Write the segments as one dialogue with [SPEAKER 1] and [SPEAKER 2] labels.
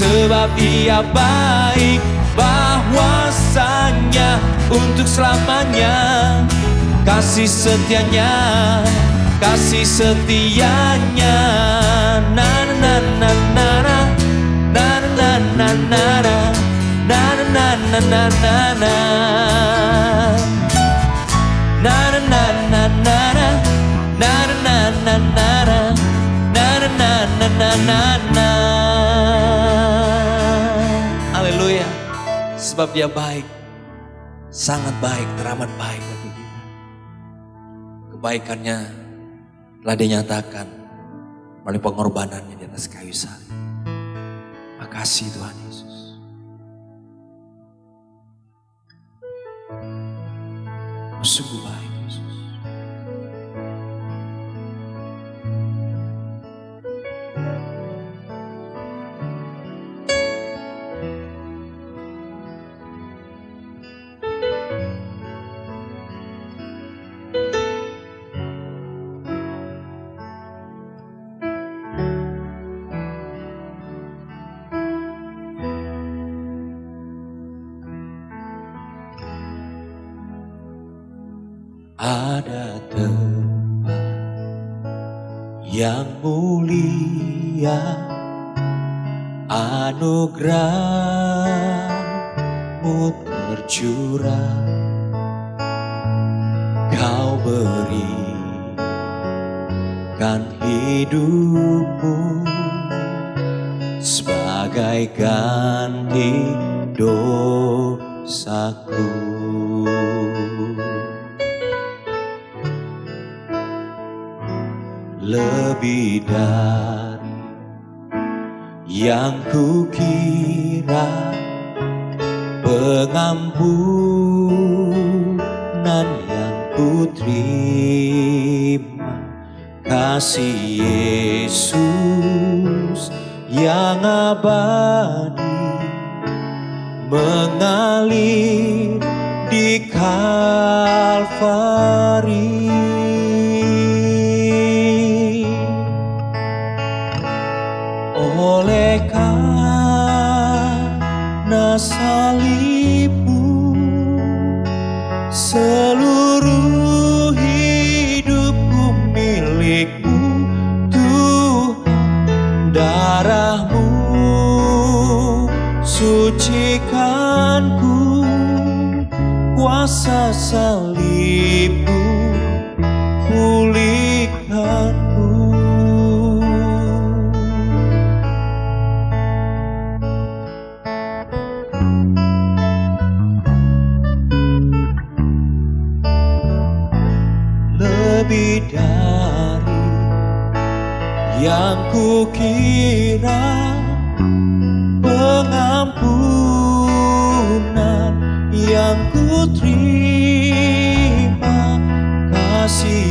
[SPEAKER 1] sebab Ia baik, bahwasanya untuk selamanya kasih setianya, kasih setianya. Na na na na na na na na na na na na na na na. Na na na na na na na na na na na na. Haleluya. Sebab Dia baik, sangat baik, teramat baik bagi kita. Kebaikannya telah dinyatakan melalui pengorbanannya di atas kayu salib. Makasih Tuhan Yesus. Sungguh baik Yesus. Ada tempat yang mulia, anugerah-Mu tercurah. Kau berikan hidup-Mu sebagai ganti dosaku. Lebih dari yang kukira, pengampunan yang kuterima, kasih Yesus yang abadi mengalir di Kalvari. Oleh karena salib-Mu, seluruh hidupku milik-Mu, Tuhan. Darah-Mu sucikanku, kuasa salib-Mu pulihkanku. Lebih dari yang kukira, pengampunan yang kuterima, kasih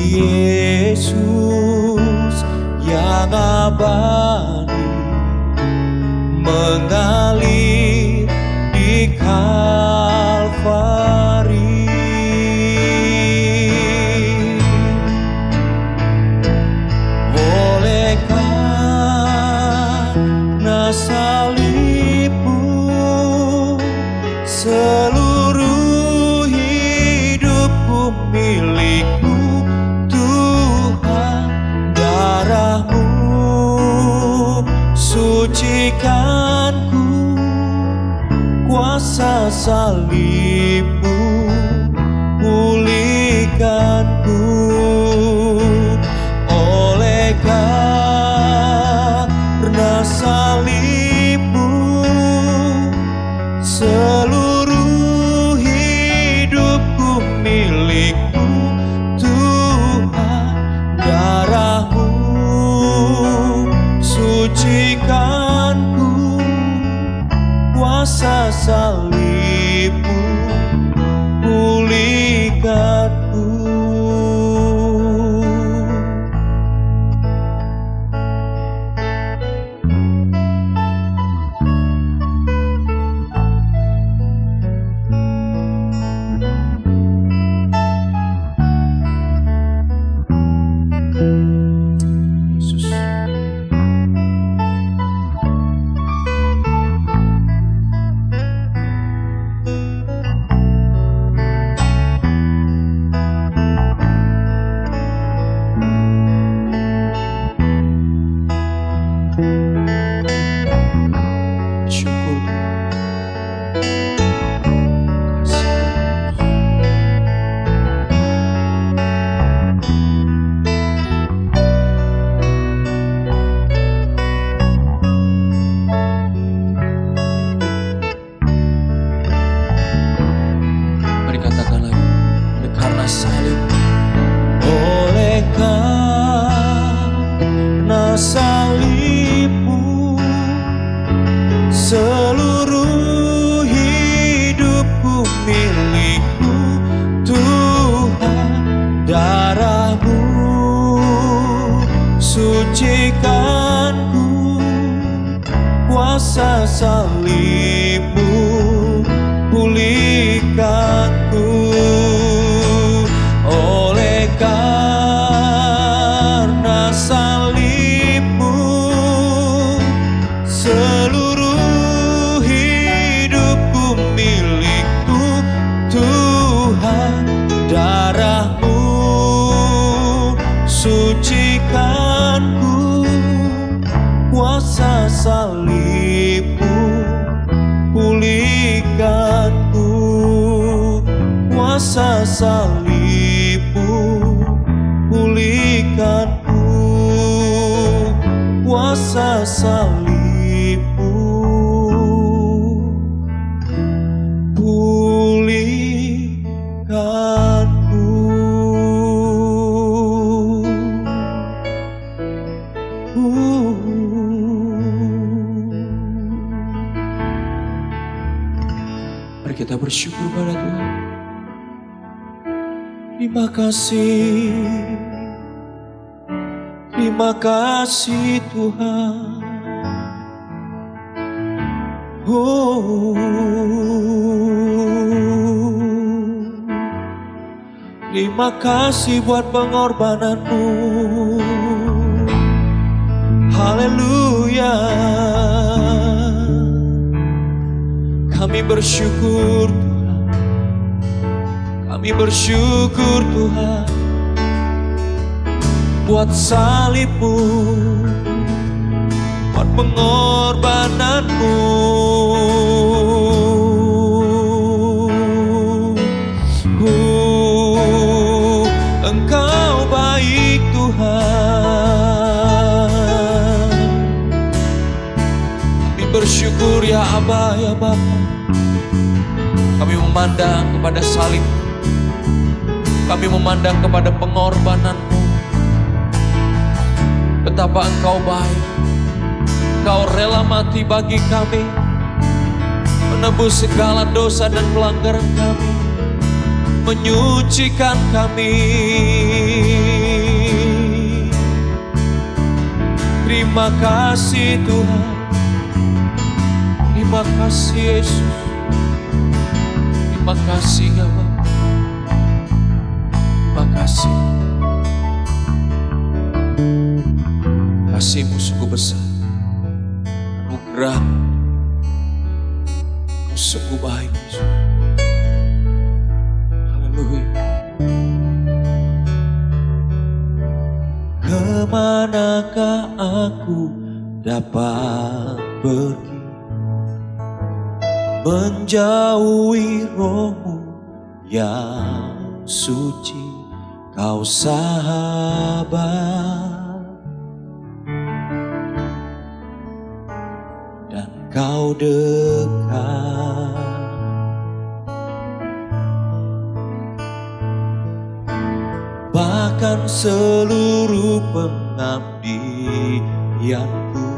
[SPEAKER 1] Yesus yang abadi mengalir di Kalvari. Salib-Mu, seluruh hidupku milik-Mu, Tuhan. Darah-Mu sucikanku, kuasa salib-Mu pulihkanku. Oleh karena salib-Mu, seluruh hidupku milik-Mu, Tuhan. Darah-Mu sucikanku, kuasa salib-Mu katakan lagi. Karena salib. Oleh karena salibmu, seluruh hidupku milikmu. Tuhan, darahmu sucikanku, kuasa salibmu pulihkanku. Oleh karena salibmu, seluruh hidupku milikmu. Tuhan, darahmu sucikanku, kuasa salibmu pulihkanku. Kuasa salibmu pulihkanku, kuasa salibmu pulihkanku. Mari kita bersyukur pada Tuhan. Terima kasih Tuhan. Terima kasih buat pengorbananmu. Haleluya. Kami bersyukur Tuhan. Kami bersyukur Tuhan buat salibmu, buat pengorbananmu. Engkau baik Tuhan. Kami bersyukur ya Aba, ya Bapa. Kami memandang kepada salib, kami memandang kepada pengorbanan-Mu. Betapa Engkau baik, Engkau rela mati bagi kami, menebus segala dosa dan pelanggaran kami, menyucikan kami. Terima kasih Tuhan, terima kasih Yesus, terima kasih ya Bapa. Terima kasih. Kasih-Mu sungguh besar. Anugerah-Mu sungguh baik. Haleluya. Kemanakah aku dapat pergi, menjauhi Roh-Mu yang suci? Kau sahabat dan Kau dekat, bahkan seluruh pengabdianku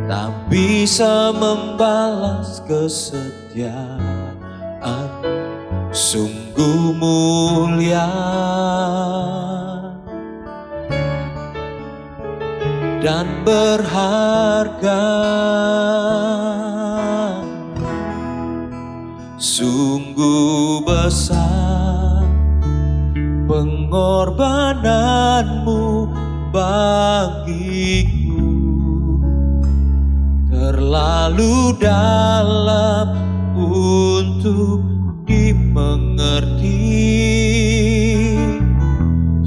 [SPEAKER 1] tak bisa membalas kesetiaan. Sungguh mulia dan berharga, sungguh besar pengorbanan-Mu bagiku, terlalu dalam untuk dimengerti.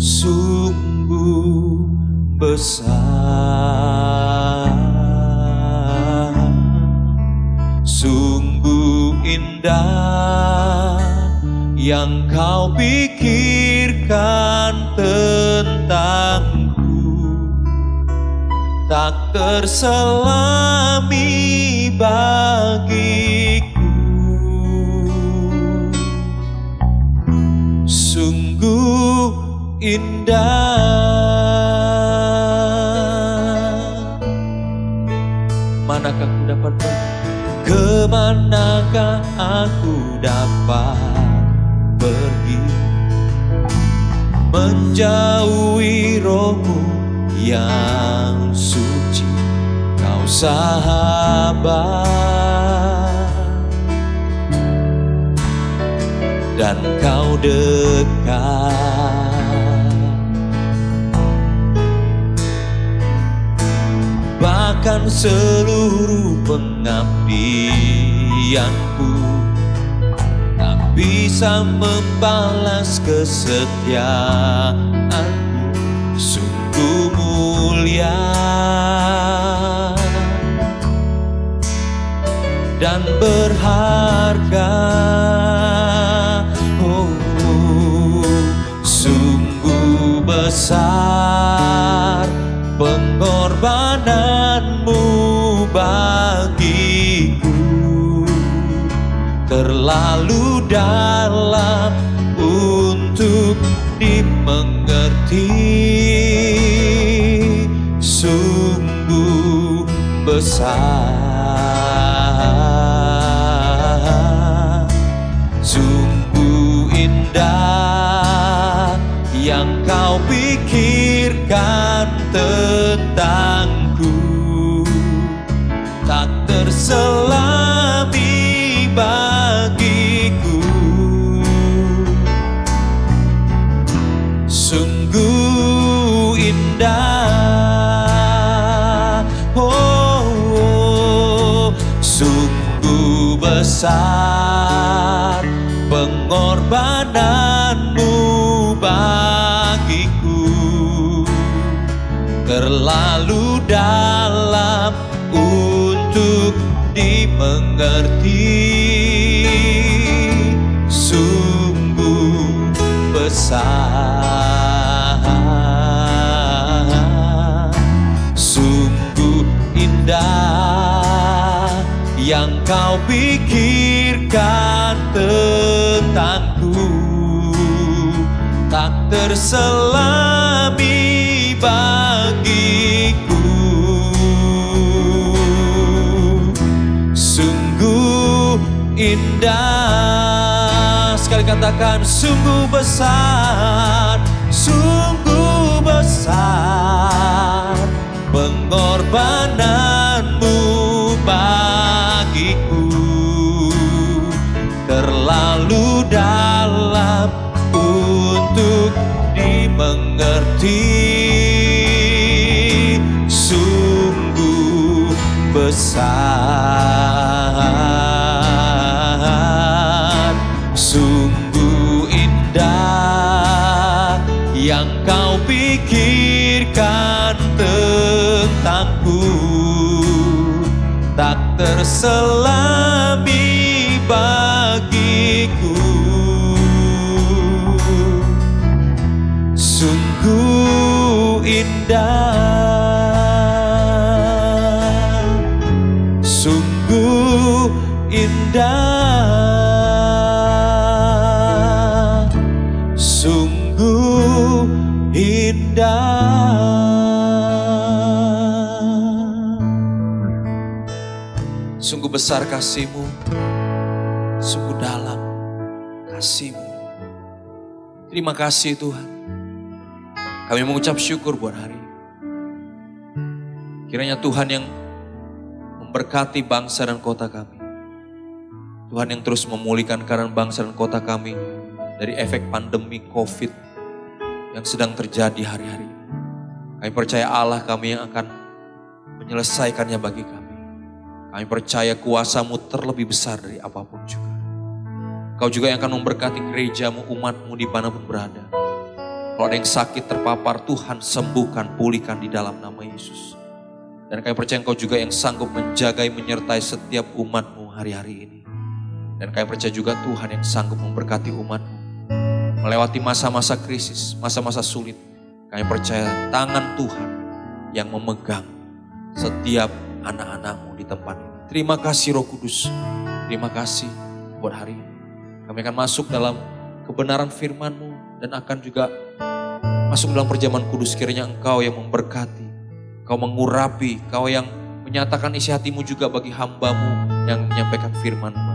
[SPEAKER 1] Sungguh besar, sungguh indah yang Kau pikirkan tentangku, tak terselami bagiku. indah. Manakah aku dapat pergi? Kemanakah aku dapat pergi? Menjauhi rohmu yang suci, kau sahabat, dan kau dekat. Bahkan seluruh pengabdianku tak bisa membalas kesetiaanmu, sungguh mulia dan berharga. Oh, sungguh besar pengorbananmu bagiku, terlalu dalam untuk dimengerti, sungguh besar, sungguh indah yang kau pikirkan tentangku, tak terselami bagiku. Sungguh indah, oh, sungguh besar pengorbananmu bagiku, terlalu dalam untuk dimengerti, sungguh besar, sungguh indah yang kau pikirkan tentangku, tak terselami bagiku. Sungguh indah, sekali katakan, sungguh besar, sungguh besar pengorbananmu bagiku, terlalu dalam untuk dimengerti, sungguh besar, sungguh indah yang kau pikirkan tentangku, tak terselami bagiku. Sungguh indah, sungguh indah, sungguh indah. Sungguh besar kasih-Mu, sungguh dalam kasih-Mu. Terima kasih Tuhan. Kami mengucap syukur buat hari ini. Kiranya Tuhan yang memberkati bangsa dan kota kami. Tuhan yang terus memulihkan keadaan bangsa dan kota kami dari efek pandemi COVID yang sedang terjadi hari-hari ini. Kami percaya Allah kami yang akan menyelesaikannya bagi kami. Kami percaya kuasa-Mu terlebih besar dari apapun juga. Kau juga yang akan memberkati gereja-Mu, umat-Mu dimanapun berada. Kalau ada yang sakit terpapar, Tuhan sembuhkan, pulihkan di dalam nama Yesus. Dan kami percaya Engkau juga yang sanggup menjagai, menyertai setiap umat-Mu hari-hari ini. Dan kami percaya juga Tuhan yang sanggup memberkati umat-Mu melewati masa-masa krisis, masa-masa sulit. Kami percaya tangan Tuhan yang memegang setiap anak-anak-Mu di tempat ini. Terima kasih Roh Kudus, terima kasih buat hari ini. Kami akan masuk dalam kebenaran firman-Mu dan akan juga Masuk dalam perjamuan kudus, kiranya Engkau yang memberkati, Engkau mengurapi, Engkau yang menyatakan isi hatimu juga bagi hamba-Mu yang menyampaikan firman Bapa.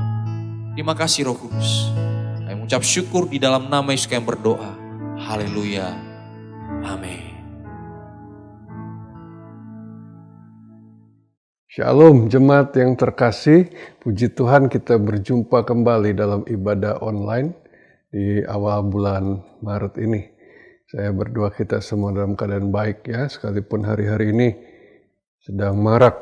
[SPEAKER 1] Terima kasih Roh Kudus. Kami mengucap syukur di dalam nama Yesus kami berdoa. Haleluya. Amin.
[SPEAKER 2] Shalom jemaat yang terkasih, puji Tuhan kita berjumpa kembali dalam ibadah online di awal bulan Maret ini. Saya berdoa kita semua dalam keadaan baik ya, sekalipun hari-hari ini sedang marak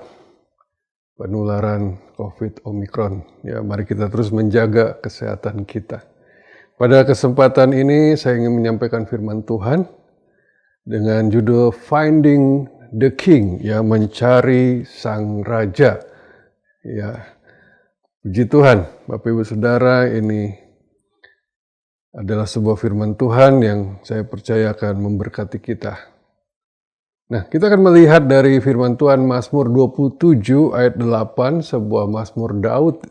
[SPEAKER 2] penularan COVID Omicron. Ya, mari kita terus menjaga kesehatan kita. Pada kesempatan ini saya ingin menyampaikan firman Tuhan dengan judul Finding the King, ya, mencari sang raja. Ya, puji Tuhan, Bapak Ibu Saudara, ini adalah sebuah firman Tuhan yang saya percaya akan memberkati kita. Nah, kita akan melihat dari firman Tuhan Mazmur 27 ayat 8, sebuah Mazmur Daud,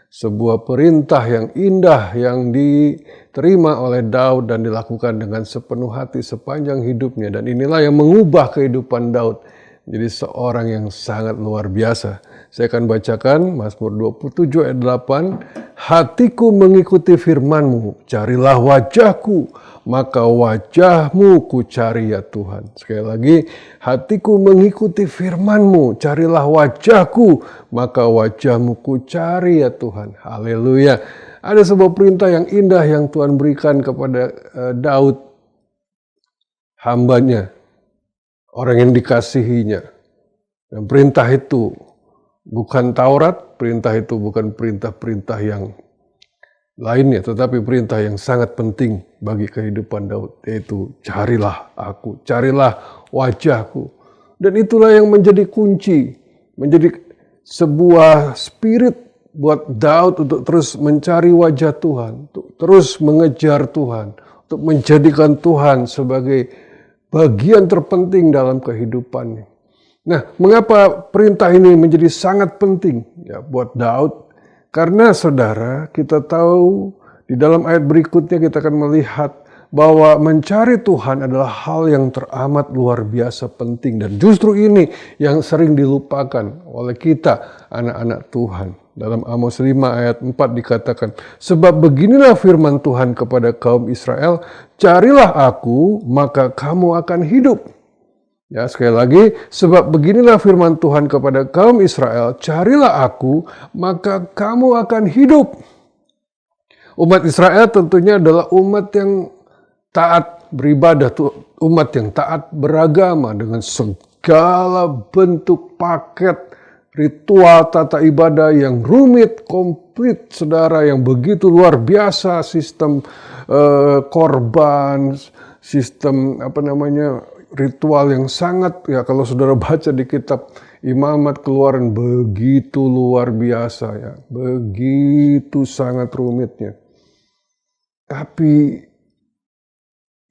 [SPEAKER 2] sebuah perintah yang indah yang diterima oleh Daud dan dilakukan dengan sepenuh hati sepanjang hidupnya. Dan inilah yang mengubah kehidupan Daud menjadi seorang yang sangat luar biasa. Saya akan bacakan Mazmur 27 ayat 8. Hatiku mengikuti firman-Mu, carilah wajah-Ku, maka wajah-Mu ku cari ya Tuhan. Sekali lagi, hatiku mengikuti firman-Mu, carilah wajah-Ku, maka wajah-Mu ku cari ya Tuhan. Haleluya. Ada sebuah perintah yang indah yang Tuhan berikan kepada Daud, hambanya, orang yang dikasihinya. Dan perintah itu bukan Taurat, perintah itu bukan perintah-perintah yang lainnya, tetapi perintah yang sangat penting bagi kehidupan Daud, yaitu carilah aku, carilah wajahku. Dan itulah yang menjadi kunci, menjadi sebuah spirit buat Daud untuk terus mencari wajah Tuhan, untuk terus mengejar Tuhan, untuk menjadikan Tuhan sebagai bagian terpenting dalam kehidupannya. Nah, mengapa perintah ini menjadi sangat penting ya buat Daud? Karena saudara, kita tahu di dalam ayat berikutnya kita akan melihat bahwa mencari Tuhan adalah hal yang teramat luar biasa penting. Dan justru ini yang sering dilupakan oleh kita, anak-anak Tuhan. Dalam Amos 5 ayat 4 dikatakan, sebab beginilah firman Tuhan kepada kaum Israel, carilah aku, maka kamu akan hidup. Ya, sekali lagi, sebab beginilah firman Tuhan kepada kaum Israel, carilah aku, maka kamu akan hidup. Umat Israel tentunya adalah umat yang taat beribadah, umat yang taat beragama dengan segala bentuk paket ritual tata ibadah yang rumit, komplit, saudara, yang begitu luar biasa, sistem korban, sistem ritual yang sangat, ya kalau saudara baca di kitab Imamat Keluaran, begitu luar biasa ya, begitu sangat rumitnya. Tapi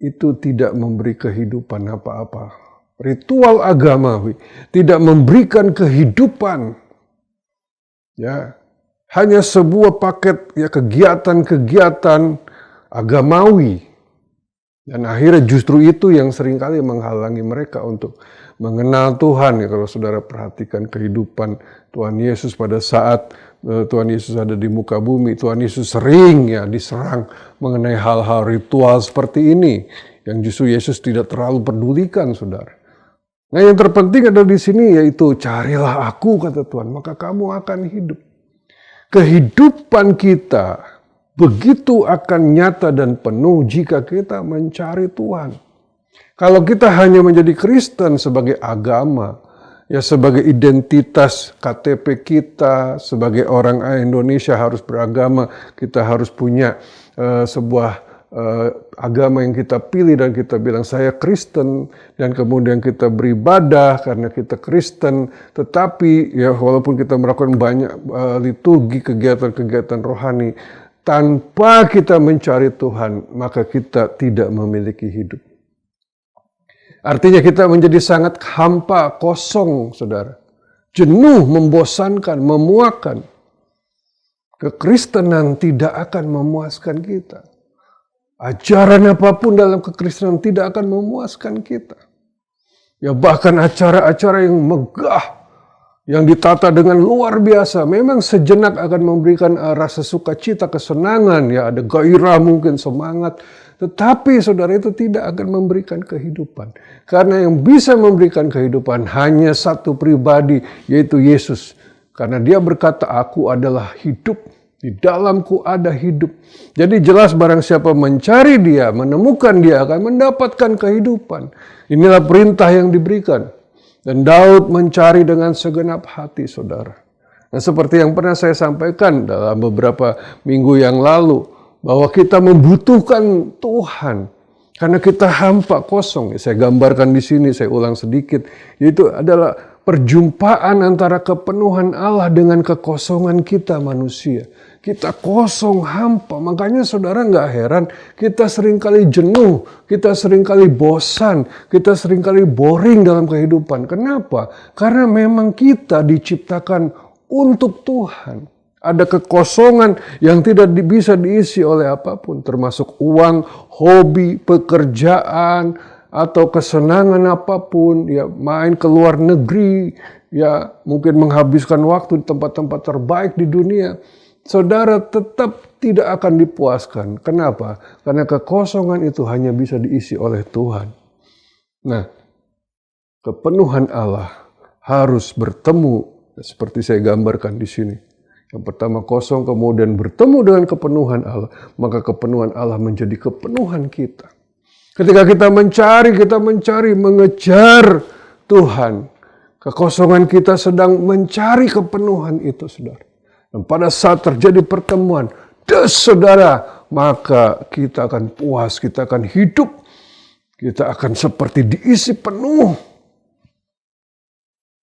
[SPEAKER 2] itu tidak memberi kehidupan apa-apa. Ritual agamawi tidak memberikan kehidupan. Ya, hanya sebuah paket ya kegiatan-kegiatan agamawi. Dan akhirnya justru itu yang seringkali menghalangi mereka untuk mengenal Tuhan. Ya, kalau saudara perhatikan kehidupan Tuhan Yesus pada saat Tuhan Yesus ada di muka bumi, Tuhan Yesus sering ya diserang mengenai hal-hal ritual seperti ini, yang justru Yesus tidak terlalu pedulikan, saudara. Nah, yang terpenting adalah di sini yaitu carilah aku, kata Tuhan, maka kamu akan hidup. Kehidupan kita begitu akan nyata dan penuh jika kita mencari Tuhan. Kalau kita hanya menjadi Kristen sebagai agama, ya sebagai identitas KTP kita, sebagai orang Indonesia harus beragama, kita harus punya sebuah agama yang kita pilih dan kita bilang saya Kristen, dan kemudian kita beribadah karena kita Kristen, tetapi ya walaupun kita melakukan banyak liturgi, kegiatan-kegiatan rohani, tanpa kita mencari Tuhan, maka kita tidak memiliki hidup. Artinya kita menjadi sangat hampa, kosong, saudara. Jenuh, membosankan, memuakkan. Kekristenan tidak akan memuaskan kita. Ajaran apapun dalam kekristenan tidak akan memuaskan kita. Ya bahkan acara-acara yang megah, yang ditata dengan luar biasa, memang sejenak akan memberikan rasa sukacita, kesenangan, ya ada gairah mungkin, semangat. Tetapi saudara itu tidak akan memberikan kehidupan. Karena yang bisa memberikan kehidupan hanya satu pribadi, yaitu Yesus. Karena dia berkata, aku adalah hidup, di dalamku ada hidup. Jadi jelas barang siapa mencari dia, menemukan dia akan mendapatkan kehidupan. Inilah perintah yang diberikan. Dan Daud mencari dengan segenap hati, saudara. Nah, seperti yang pernah saya sampaikan dalam beberapa minggu yang lalu, bahwa kita membutuhkan Tuhan. Karena kita hampa kosong. Saya gambarkan di sini, saya ulang sedikit. Yaitu adalah perjumpaan antara kepenuhan Allah dengan kekosongan kita manusia. Kita kosong, hampa. Makanya saudara nggak heran kita seringkali jenuh, kita seringkali bosan, kita seringkali boring dalam kehidupan. Kenapa? Karena memang kita diciptakan untuk Tuhan. Ada kekosongan yang tidak bisa diisi oleh apapun, termasuk uang, hobi, pekerjaan, atau kesenangan apapun, ya main ke luar negeri, ya mungkin menghabiskan waktu di tempat-tempat terbaik di dunia. Saudara tetap tidak akan dipuaskan. Kenapa? Karena kekosongan itu hanya bisa diisi oleh Tuhan. Nah, kepenuhan Allah harus bertemu seperti saya gambarkan di sini. Yang pertama kosong, kemudian bertemu dengan kepenuhan Allah. Maka kepenuhan Allah menjadi kepenuhan kita. Ketika kita mencari, mengejar Tuhan. Kekosongan kita sedang mencari kepenuhan itu, saudara. Dan pada saat terjadi pertemuan, saudara, maka kita akan puas, kita akan hidup, kita akan seperti diisi penuh.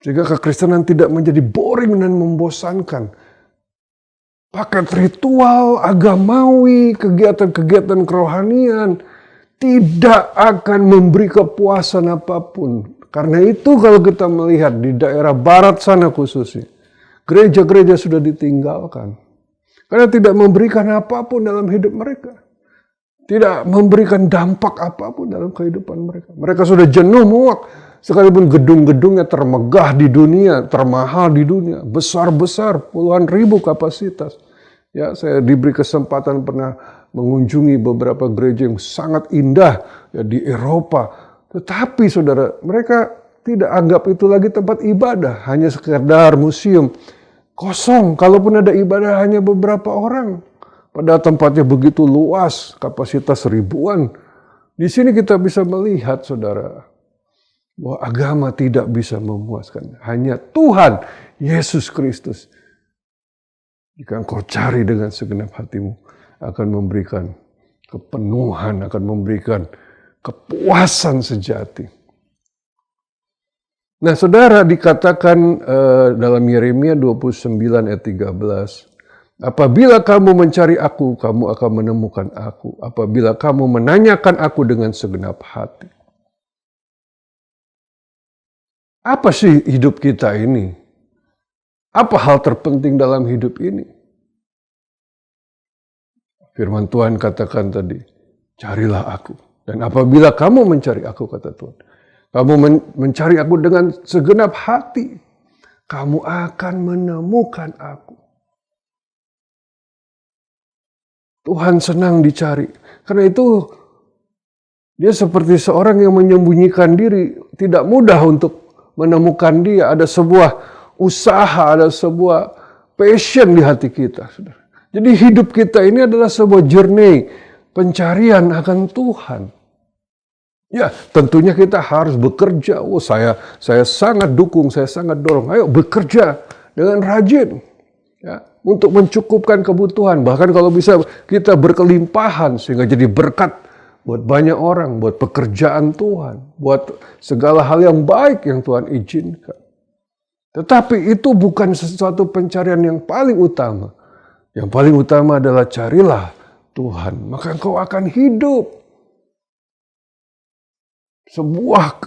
[SPEAKER 2] Sehingga kekristenan tidak menjadi boring dan membosankan. Paket ritual, agamawi, kegiatan-kegiatan kerohanian tidak akan memberi kepuasan apapun. Karena itu kalau kita melihat di daerah barat sana khususnya, gereja-gereja sudah ditinggalkan. Karena tidak memberikan apapun dalam hidup mereka. Tidak memberikan dampak apapun dalam kehidupan mereka. Mereka sudah jenuh muak. Sekalipun gedung-gedungnya termegah di dunia, termahal di dunia. Besar-besar, puluhan ribu kapasitas. Ya, saya diberi kesempatan pernah mengunjungi beberapa gereja yang sangat indah ya, di Eropa. Tetapi saudara, mereka tidak anggap itu lagi tempat ibadah, hanya sekedar museum. Kosong, kalaupun ada ibadah hanya beberapa orang. Padahal tempatnya begitu luas, kapasitas ribuan. Di sini kita bisa melihat, saudara, bahwa agama tidak bisa memuaskan. Hanya Tuhan, Yesus Kristus. Jika engkau cari dengan segenap hatimu, akan memberikan kepenuhan, akan memberikan kepuasan sejati. Nah, saudara, dikatakan dalam Yeremia 29 ayat 13, apabila kamu mencari aku, kamu akan menemukan aku. Apabila kamu menanyakan aku dengan segenap hati. Apa sih hidup kita ini? Apa hal terpenting dalam hidup ini? Firman Tuhan katakan tadi, carilah aku. Dan apabila kamu mencari aku, kata Tuhan, kamu mencari aku dengan segenap hati, kamu akan menemukan aku. Tuhan senang dicari. Karena itu, dia seperti seorang yang menyembunyikan diri. Tidak mudah untuk menemukan dia. Ada sebuah usaha, ada sebuah passion di hati kita. Jadi hidup kita ini adalah sebuah journey, pencarian akan Tuhan. Ya, tentunya kita harus bekerja. Oh, saya sangat dukung, saya sangat dorong. Ayo bekerja dengan rajin, ya, untuk mencukupkan kebutuhan. Bahkan kalau bisa kita berkelimpahan sehingga jadi berkat buat banyak orang, buat pekerjaan Tuhan, buat segala hal yang baik yang Tuhan izinkan. Tetapi itu bukan sesuatu pencarian yang paling utama. Yang paling utama adalah carilah Tuhan, maka engkau akan hidup. Sebuah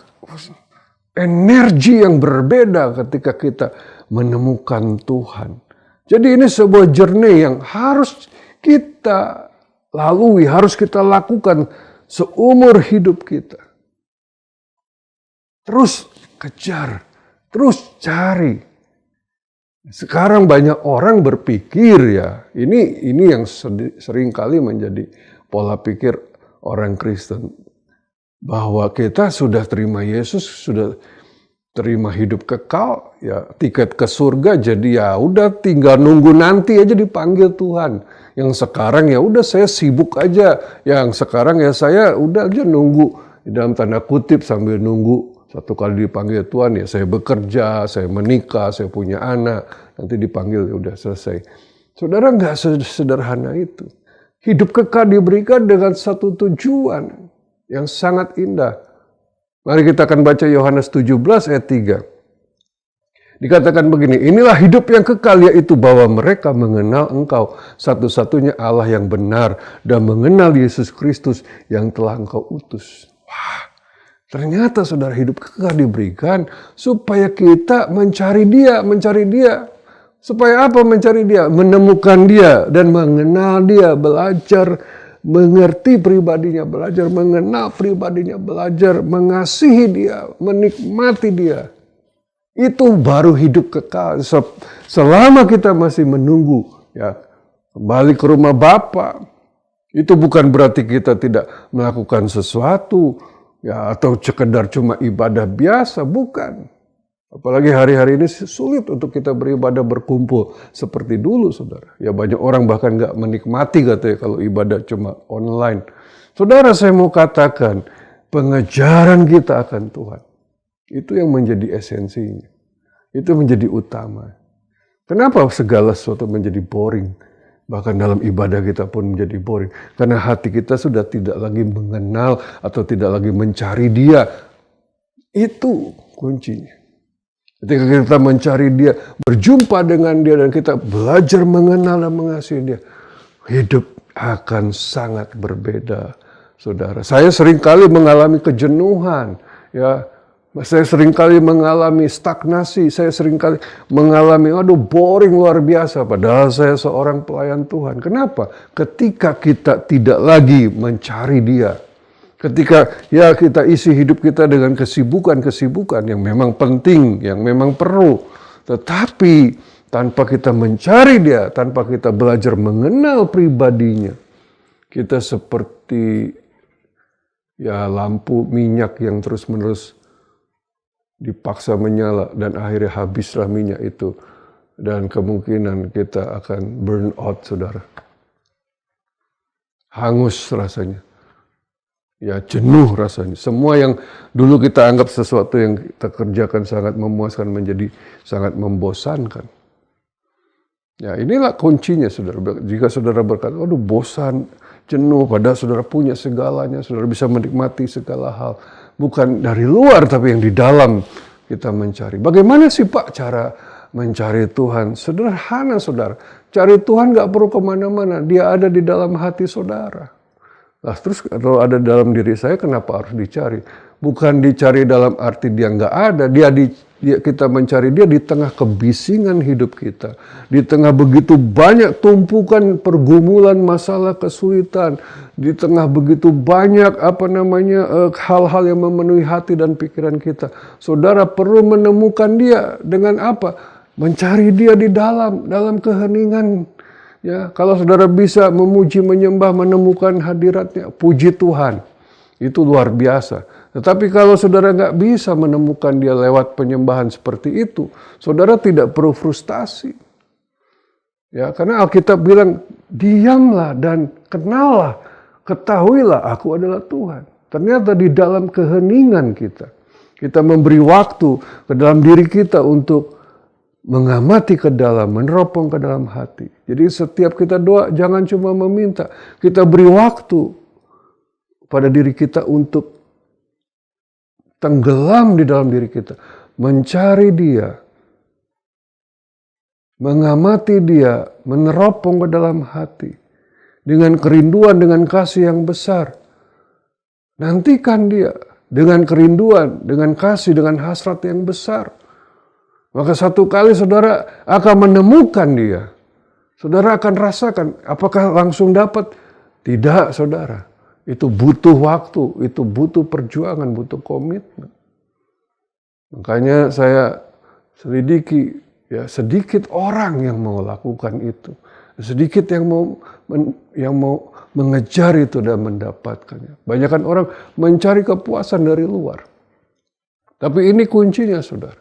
[SPEAKER 2] energi yang berbeda ketika kita menemukan Tuhan. Jadi ini sebuah journey yang harus kita lalui, harus kita lakukan seumur hidup kita. Terus kejar, terus cari. Sekarang banyak orang berpikir ya, ini yang sering kali menjadi pola pikir orang Kristen. Bahwa kita sudah terima Yesus, sudah terima hidup kekal, ya tiket ke surga, jadi ya udah tinggal nunggu nanti aja dipanggil Tuhan. Yang sekarang ya udah saya sibuk aja, yang sekarang ya saya udah aja nunggu, dalam tanda kutip sambil nunggu. Satu kali dipanggil Tuhan ya saya bekerja, saya menikah, saya punya anak, nanti dipanggil ya udah selesai. Saudara, nggak sederhana itu. Hidup kekal diberikan dengan satu tujuan yang sangat indah. Mari kita akan baca Yohanes 17 ayat 3. Dikatakan begini, inilah hidup yang kekal, yaitu bahwa mereka mengenal Engkau satu-satunya Allah yang benar dan mengenal Yesus Kristus yang telah Engkau utus. Wah, ternyata saudara, hidup kekal diberikan supaya kita mencari Dia. Supaya apa mencari Dia? Menemukan Dia dan mengenal Dia, belajar mengerti pribadinya, belajar mengenal pribadinya, belajar mengasihi Dia, menikmati Dia. Itu baru hidup kekal. Selama kita masih menunggu ya kembali ke rumah Bapa, itu bukan berarti kita tidak melakukan sesuatu ya atau sekedar cuma ibadah biasa, bukan. Apalagi hari-hari ini sulit untuk kita beribadah berkumpul seperti dulu, saudara. Ya banyak orang bahkan nggak menikmati katanya kalau ibadah cuma online. Saudara, saya mau katakan pengejaran kita akan Tuhan. Itu yang menjadi esensinya. Itu menjadi utama. Kenapa segala sesuatu menjadi boring? Bahkan dalam ibadah kita pun menjadi boring. Karena hati kita sudah tidak lagi mengenal atau tidak lagi mencari Dia. Itu kuncinya. Ketika kita mencari Dia, berjumpa dengan Dia, dan kita belajar mengenal dan mengasihi Dia, hidup akan sangat berbeda, saudara. Saya seringkali mengalami kejenuhan, ya. Saya seringkali mengalami stagnasi, saya seringkali mengalami boring luar biasa, padahal saya seorang pelayan Tuhan. Kenapa? Ketika kita tidak lagi mencari Dia. Ketika ya kita isi hidup kita dengan kesibukan-kesibukan yang memang penting, yang memang perlu. Tetapi tanpa kita mencari Dia, tanpa kita belajar mengenal pribadinya, kita seperti ya lampu minyak yang terus-menerus dipaksa menyala dan akhirnya habislah minyak itu. Dan kemungkinan kita akan burn out, saudara. Hangus rasanya. Ya jenuh rasanya. Semua yang dulu kita anggap sesuatu yang kita kerjakan sangat memuaskan menjadi sangat membosankan. Ya inilah kuncinya, saudara. Jika saudara berkata, aduh bosan, jenuh, padahal saudara punya segalanya, saudara bisa menikmati segala hal. Bukan dari luar, tapi yang di dalam kita mencari. Bagaimana sih Pak cara mencari Tuhan? Sederhana, saudara. Cari Tuhan gak perlu kemana-mana. Dia ada di dalam hati saudara. Nah, terus kalau ada dalam diri saya, kenapa harus dicari? Bukan dicari dalam arti dia gak ada. Kita mencari Dia di tengah kebisingan hidup kita. Di tengah begitu banyak tumpukan pergumulan, masalah, kesulitan. Di tengah begitu banyak hal-hal yang memenuhi hati dan pikiran kita. Saudara perlu menemukan Dia dengan apa? Mencari Dia di dalam keheningan. Ya, kalau saudara bisa memuji, menyembah, menemukan hadirat-Nya, puji Tuhan. Itu luar biasa. Tetapi kalau saudara nggak bisa menemukan Dia lewat penyembahan seperti itu, saudara tidak perlu frustasi. Ya, karena Alkitab bilang, diamlah dan kenallah, ketahuilah aku adalah Tuhan. Ternyata di dalam keheningan kita memberi waktu ke dalam diri kita untuk mengamati ke dalam, meneropong ke dalam hati. Jadi setiap kita doa, jangan cuma meminta, kita beri waktu pada diri kita untuk tenggelam di dalam diri kita, mencari Dia, mengamati Dia, meneropong ke dalam hati dengan kerinduan, dengan kasih yang besar. Nantikan Dia dengan kerinduan, dengan kasih, dengan hasrat yang besar. Maka satu kali saudara akan menemukan Dia. Saudara akan rasakan, apakah langsung dapat? Tidak, saudara. Itu butuh waktu, itu butuh perjuangan, butuh komitmen. Makanya saya selidiki, ya sedikit orang yang mau lakukan itu. Sedikit yang mau mengejar itu dan mendapatkannya. Banyakan orang mencari kepuasan dari luar. Tapi ini kuncinya, saudara.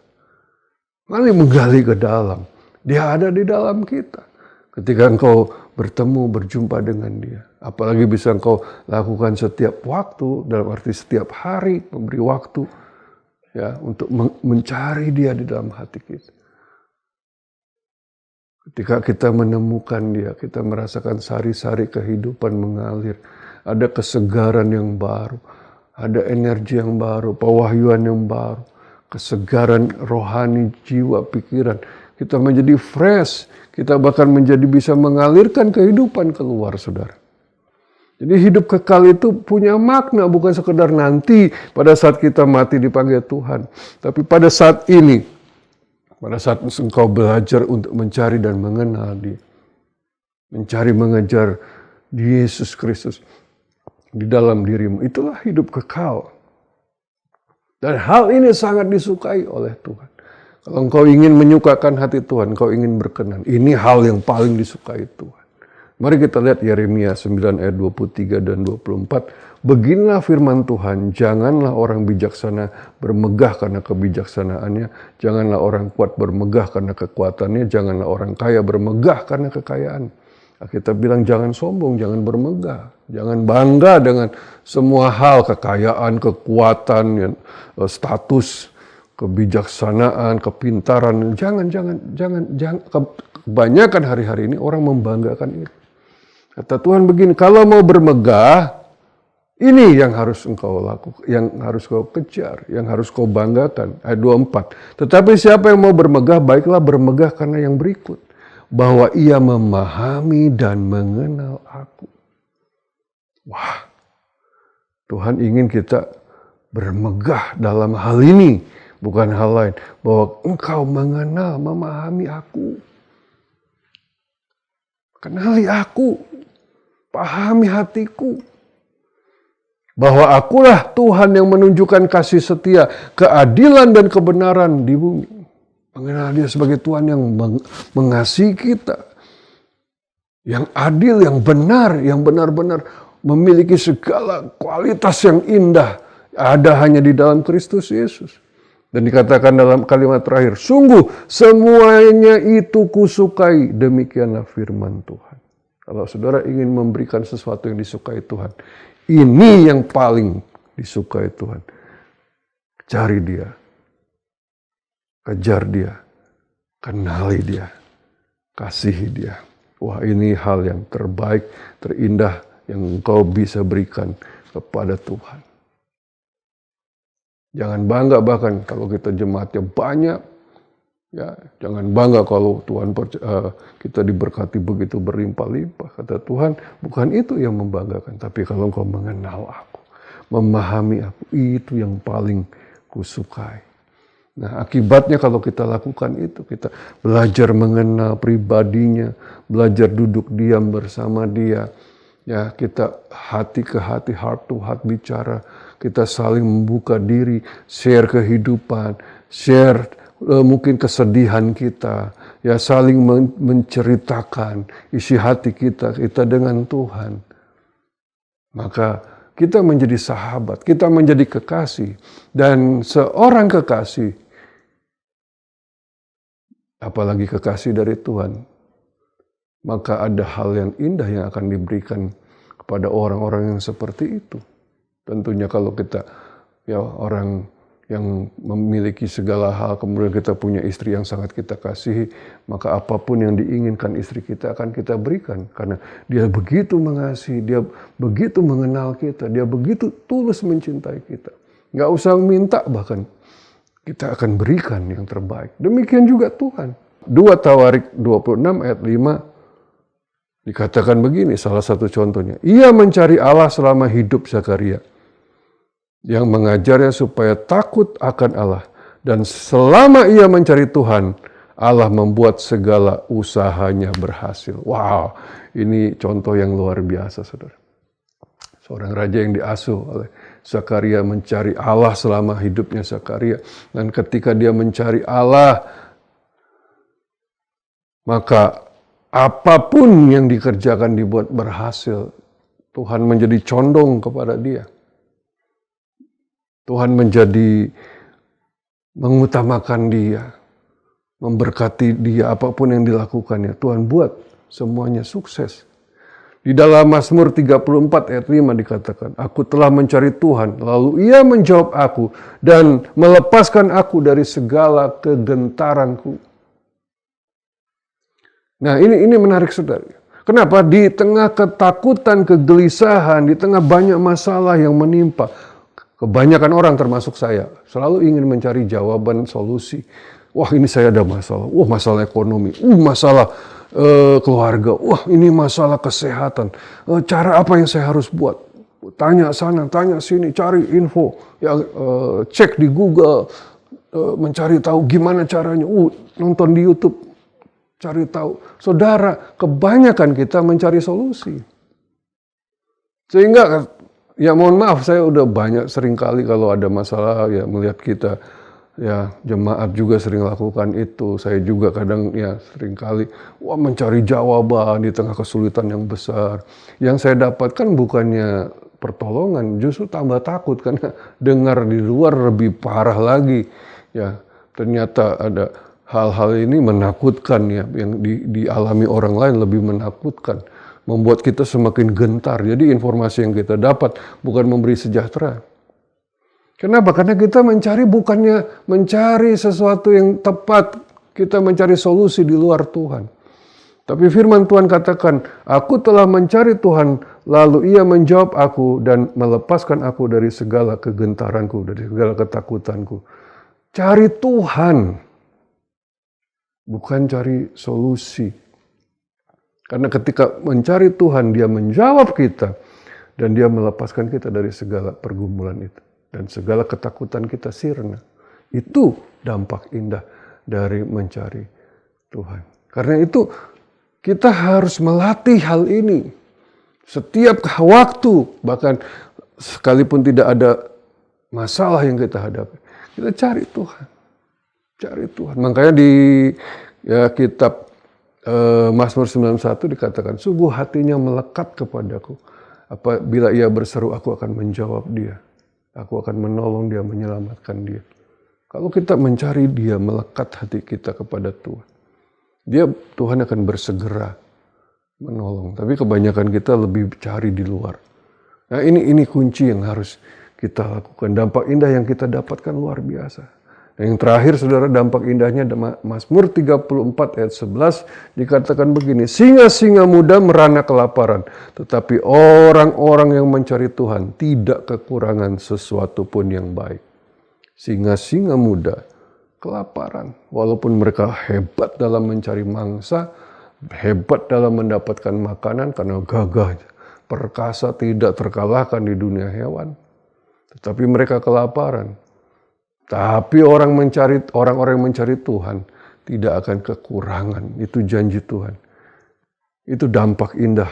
[SPEAKER 2] Mari menggali ke dalam. Dia ada di dalam kita. Ketika engkau bertemu, berjumpa dengan dia. Apalagi bisa engkau lakukan setiap waktu, dalam arti setiap hari, memberi waktu ya untuk mencari dia di dalam hati kita. Ketika kita menemukan dia, kita merasakan sari-sari kehidupan mengalir. Ada kesegaran yang baru, ada energi yang baru, pewahyuan yang baru, kesegaran rohani, jiwa, pikiran. Kita menjadi fresh, kita bahkan menjadi bisa mengalirkan kehidupan keluar, saudara. Jadi hidup kekal itu punya makna, bukan sekedar nanti pada saat kita mati dipanggil Tuhan. Tapi pada saat ini, pada saat engkau belajar untuk mencari dan mengenal dia. Mencari mengejar Yesus Kristus di dalam dirimu. Itulah hidup kekal. Dan hal ini sangat disukai oleh Tuhan. Kalau engkau ingin menyukakan hati Tuhan, engkau ingin berkenan. Ini hal yang paling disukai Tuhan. Mari kita lihat Yeremia 9 ayat 23 dan 24. Beginilah firman Tuhan, janganlah orang bijaksana bermegah karena kebijaksanaannya. Janganlah orang kuat bermegah karena kekuatannya. Janganlah orang kaya bermegah karena kekayaan. Kita bilang jangan sombong, jangan bermegah. Jangan bangga dengan semua hal, kekayaan, kekuatan, status, kebijaksanaan, kepintaran. Jangan. Kebanyakan hari-hari ini orang membanggakan itu. Kata Tuhan begini, kalau mau bermegah, ini yang harus engkau lakukan, yang harus kau kejar, yang harus kau banggakan. Ayat 24. Tetapi siapa yang mau bermegah, baiklah bermegah karena yang berikut. Bahwa ia memahami dan mengenal aku. Wah, Tuhan ingin kita bermegah dalam hal ini. Bukan hal lain. Bahwa engkau mengenal, memahami aku. Kenali aku. Pahami hatiku. Bahwa akulah Tuhan yang menunjukkan kasih setia, keadilan dan kebenaran di bumi. Mengenal dia sebagai Tuhan yang mengasihi kita. Yang adil, yang benar, yang benar-benar memiliki segala kualitas yang indah. Ada hanya di dalam Kristus Yesus. Dan dikatakan dalam kalimat terakhir, sungguh semuanya itu kusukai, demikianlah firman Tuhan. Kalau saudara ingin memberikan sesuatu yang disukai Tuhan, ini yang paling disukai Tuhan. Cari dia, kejar dia, kenali dia, kasihi dia. Wah, ini hal yang terbaik, terindah yang engkau bisa berikan kepada Tuhan. Jangan bangga bahkan kalau kita jemaatnya banyak. Ya, jangan bangga kalau Tuhan kita diberkati begitu berlimpah-limpah. Kata Tuhan, bukan itu yang membanggakan. Tapi kalau engkau mengenal aku, memahami aku, itu yang paling kusukai. Nah, akibatnya kalau kita lakukan itu, kita belajar mengenal pribadinya, belajar duduk diam bersama dia. Ya, kita hati ke hati, heart to heart bicara. Kita saling membuka diri, share kehidupan, share mungkin kesedihan kita, ya saling menceritakan isi hati kita dengan Tuhan. Maka kita menjadi sahabat, kita menjadi kekasih. Dan seorang kekasih, apalagi kekasih dari Tuhan, maka ada hal yang indah yang akan diberikan kepada orang-orang yang seperti itu. Tentunya kalau kita ya orang yang memiliki segala hal, kemudian kita punya istri yang sangat kita kasihi, maka apapun yang diinginkan istri kita akan kita berikan. Karena dia begitu mengasihi, dia begitu mengenal kita, dia begitu tulus mencintai kita. Nggak usah minta bahkan, kita akan berikan yang terbaik. Demikian juga Tuhan. 2 Tawarik 26 ayat 5 dikatakan begini, salah satu contohnya. Ia mencari Allah selama hidup Zakaria, yang mengajarnya supaya takut akan Allah. Dan selama ia mencari Tuhan, Allah membuat segala usahanya berhasil. Wow, ini contoh yang luar biasa, saudara. seorang raja yang diasuh oleh Zakaria mencari Allah selama hidupnya Zakaria. Dan ketika dia mencari Allah, maka apapun yang dikerjakan dibuat berhasil. Tuhan menjadi condong kepada dia. Tuhan menjadi mengutamakan dia, memberkati dia apapun yang dilakukannya. Tuhan buat semuanya sukses. Di dalam Mazmur 34 ayat 5 dikatakan, aku telah mencari Tuhan, lalu ia menjawab aku dan melepaskan aku dari segala kegentaranku. Nah ini menarik saudara. Kenapa? Di tengah ketakutan, kegelisahan, di tengah banyak masalah yang menimpa, kebanyakan orang termasuk saya selalu ingin mencari jawaban solusi. Wah ini saya ada masalah, wah masalah ekonomi, masalah keluarga, wah ini masalah kesehatan. Cara apa yang saya harus buat? Tanya sana, tanya sini, cari info, ya, cek di Google, mencari tahu gimana caranya, nonton di YouTube, cari tahu. Saudara, kebanyakan kita mencari solusi. Sehingga, ya mohon maaf, saya udah banyak seringkali kalau ada masalah, ya melihat kita, ya jemaat juga sering lakukan itu. Saya juga kadang ya seringkali mencari jawaban di tengah kesulitan yang besar. Yang saya dapatkan bukannya pertolongan, justru tambah takut karena dengar di luar lebih parah lagi. Ya ternyata ada hal-hal ini menakutkan ya, yang dialami orang lain lebih menakutkan, membuat kita semakin gentar. Jadi informasi yang kita dapat bukan memberi sejahtera. Kenapa? Karena kita bukannya mencari sesuatu yang tepat, kita mencari solusi di luar Tuhan. Tapi firman Tuhan katakan, aku telah mencari Tuhan, lalu ia menjawab aku dan melepaskan aku dari segala kegentaranku, dari segala ketakutanku. Cari Tuhan, bukan cari solusi. Karena ketika mencari Tuhan, dia menjawab kita, dan dia melepaskan kita dari segala pergumulan itu. Dan segala ketakutan kita sirna. Itu dampak indah dari mencari Tuhan. Karena itu kita harus melatih hal ini. Setiap waktu, bahkan sekalipun tidak ada masalah yang kita hadapi, kita cari Tuhan. Cari Tuhan. Makanya di kitab Mazmur 91 dikatakan, sungguh hatinya melekat kepadaku. Apabila ia berseru, aku akan menjawab dia. Aku akan menolong dia, menyelamatkan dia. Kalau kita mencari dia, melekat hati kita kepada Tuhan, Tuhan akan bersegera menolong. Tapi kebanyakan kita lebih cari di luar. Nah ini kunci yang harus kita lakukan. Dampak indah yang kita dapatkan luar biasa. Yang terakhir saudara, dampak indahnya Mazmur 34 ayat 11 dikatakan begini, singa-singa muda merana kelaparan, tetapi orang-orang yang mencari Tuhan tidak kekurangan sesuatu pun yang baik. Singa-singa muda kelaparan, walaupun mereka hebat dalam mencari mangsa, hebat dalam mendapatkan makanan karena gagah, perkasa, tidak terkalahkan di dunia hewan, tetapi mereka kelaparan. Tapi orang-orang yang mencari Tuhan tidak akan kekurangan. Itu janji Tuhan. Itu dampak indah.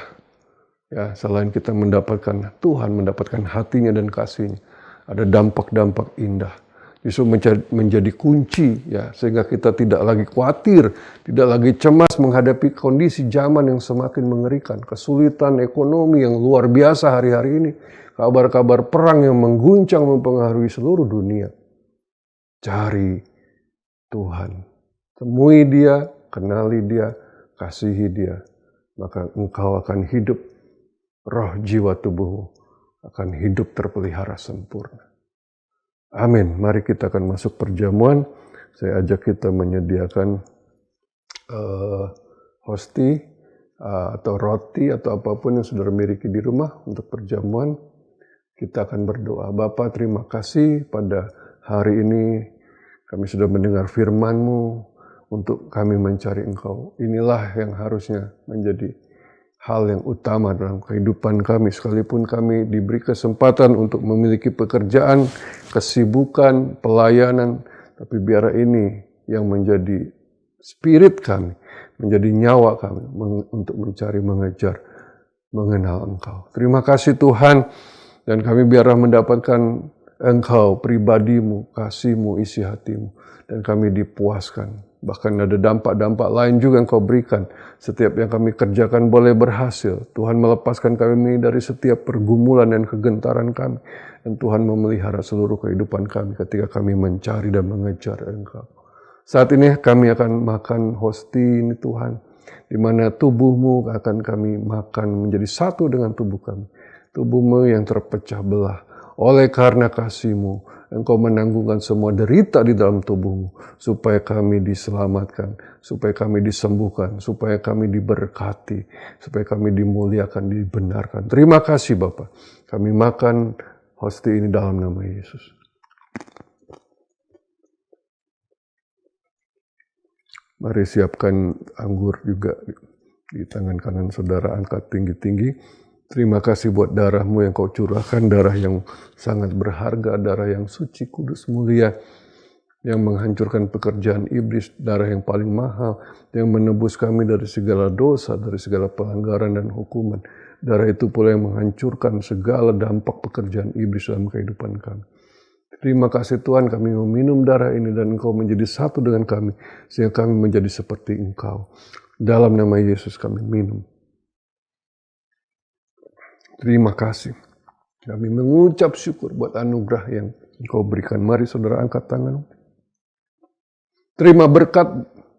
[SPEAKER 2] Ya, selain kita mendapatkan Tuhan, mendapatkan hatinya dan kasihnya, ada dampak-dampak indah. Justru menjadi kunci, ya, sehingga kita tidak lagi khawatir, tidak lagi cemas menghadapi kondisi zaman yang semakin mengerikan, kesulitan ekonomi yang luar biasa hari-hari ini, kabar-kabar perang yang mengguncang mempengaruhi seluruh dunia. Cari Tuhan, temui dia, kenali dia, kasihi dia, maka engkau akan hidup, roh jiwa tubuhmu akan hidup terpelihara sempurna. Amin. Mari kita akan masuk perjamuan. Saya ajak kita menyediakan hosti atau roti atau apapun yang saudara miliki di rumah untuk perjamuan. Kita akan berdoa. Bapa, terima kasih pada hari ini kami sudah mendengar firman-Mu untuk kami mencari Engkau. Inilah yang harusnya menjadi hal yang utama dalam kehidupan kami. Sekalipun kami diberi kesempatan untuk memiliki pekerjaan, kesibukan, pelayanan, tapi biar ini yang menjadi spirit kami, menjadi nyawa kami untuk mencari, mengejar mengenal Engkau. Terima kasih Tuhan, dan kami biarlah mendapatkan Engkau, pribadimu, kasih-Mu, isi hati-Mu, dan kami dipuaskan. Bahkan ada dampak-dampak lain juga Engkau berikan. Setiap yang kami kerjakan boleh berhasil. Tuhan melepaskan kami dari setiap pergumulan dan kegentaran kami. Dan Tuhan memelihara seluruh kehidupan kami ketika kami mencari dan mengejar Engkau. Saat ini kami akan makan hosti ini Tuhan, di mana tubuh-Mu akan kami makan menjadi satu dengan tubuh kami. Tubuh-Mu yang terpecah belah. Oleh karena kasih-Mu, Engkau menanggungkan semua derita di dalam tubuh-Mu, supaya kami diselamatkan, supaya kami disembuhkan, supaya kami diberkati, supaya kami dimuliakan, dibenarkan. Terima kasih Bapa. Kami makan hosti ini dalam nama Yesus. Mari siapkan anggur juga di tangan kanan saudara, angkat tinggi-tinggi. Terima kasih buat darah-Mu yang Kau curahkan, darah yang sangat berharga, darah yang suci, kudus, mulia, yang menghancurkan pekerjaan iblis, darah yang paling mahal, yang menebus kami dari segala dosa, dari segala pelanggaran dan hukuman. Darah itu pula yang menghancurkan segala dampak pekerjaan iblis dalam kehidupan kami. Terima kasih Tuhan, kami meminum darah ini dan Engkau menjadi satu dengan kami, sehingga kami menjadi seperti Engkau. Dalam nama Yesus kami minum. Terima kasih. Kami mengucap syukur buat anugerah yang Engkau berikan. Mari saudara angkat tangan. Terima berkat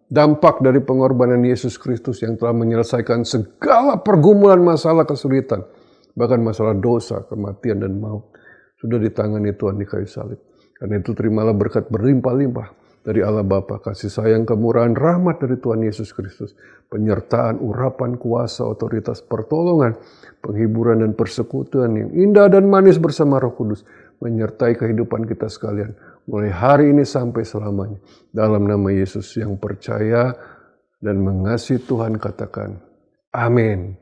[SPEAKER 2] dampak dari pengorbanan Yesus Kristus yang telah menyelesaikan segala pergumulan masalah kesulitan. Bahkan masalah dosa, kematian dan maut. Sudah ditangani Tuhan di kayu salib. Karena itu terimalah berkat berlimpah-limpah dari Allah Bapa, kasih sayang, kemurahan, rahmat dari Tuhan Yesus Kristus, penyertaan, urapan, kuasa, otoritas, pertolongan, penghiburan dan persekutuan yang indah dan manis bersama Roh Kudus, menyertai kehidupan kita sekalian, mulai hari ini sampai selamanya. Dalam nama Yesus yang percaya dan mengasihi Tuhan katakan, amin.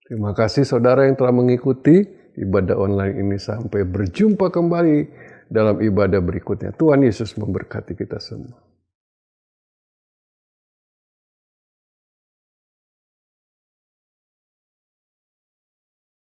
[SPEAKER 2] Terima kasih saudara yang telah mengikuti ibadah online ini. Sampai berjumpa kembali dalam ibadah berikutnya. Tuhan Yesus memberkati kita semua.